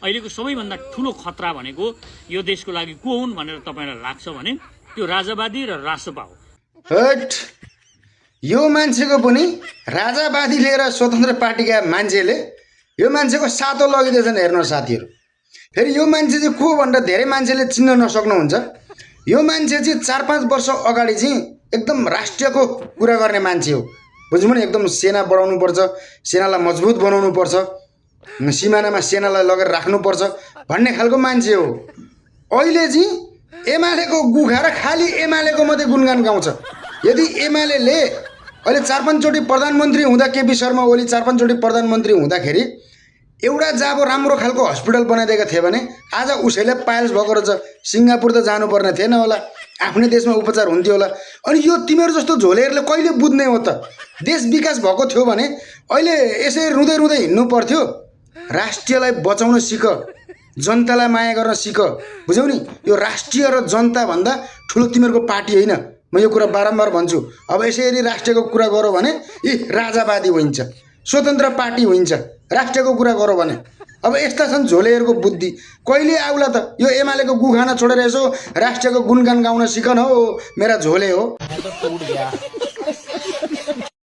अहिलेको सबैभन्दा ठुलो खतरा भनेको यो देशको लागि को हुन् भनेर तपाईँलाई लाग्छ भने त्यो राजावादी र रासपा हो। हट, यो मान्छेको पनि राजावादी लिएर स्वतन्त्र पार्टीका मान्छेले यो मान्छेको सातो लगिदिएछन्। हेर्नुहोस् साथीहरू, फेरि यो मान्छे चाहिँ को भनेर धेरै मान्छेले चिन्न नसक्नुहुन्छ। यो मान्छे चाहिँ 4-5 वर्ष अगाडि चाहिँ एकदम राष्ट्रियको कुरा गर्ने मान्छे हो। बुझ्नु भने एकदम सेना बढाउनुपर्छ, सेनालाई मजबुत बनाउनुपर्छ, सिमानामा सेनालाई लगेर राख्नुपर्छ भन्ने खालको मान्छे हो। अहिले चाहिँ एमालेको गुखा र खालि एमालेको मात्रै गुणगान गाउँछ। यदि एमाले अहिले 4-5 चोटि प्रधानमन्त्री हुँदा केपी शर्मा ओली 4-5 चोटि प्रधानमन्त्री हुँदाखेरि एउटा जाबो राम्रो खालको हस्पिटल बनाइदिएका थिए भने आज उसैले पाइल्स भएको रहेछ। सिङ्गापुर त जानुपर्ने थिएन होला, आफ्नै देशमा उपचार हुन्थ्यो होला। अनि यो तिमीहरू जस्तो झोलेहरूले कहिले बुझ्ने हो त? देश विकास भएको थियो भने अहिले यसै रुँदै रुँदै हिँड्नु पर्थ्यो। राष्ट्रियलाई बचाउन सिक, जनतालाई माया गर्न सिक। बुझ्यौ नि? यो राष्ट्रिय र जनताभन्दा ठुलो तिमीहरूको पार्टी होइन। म यो कुरा बारम्बार भन्छु। अब यसरी राष्ट्रियको कुरा गरौँ भने यी राजावादी होइन्छ, स्वतन्त्र पार्टी होइन्छ। राष्ट्रियको कुरा गरौँ भने अब यस्ता छन् झोलेहरूको बुद्धि। कहिले आउला त? यो एमालेको गुखाना छोडेर यसो राष्ट्रियको गुणगान गाउन सिकन हो मेरा झोले हो।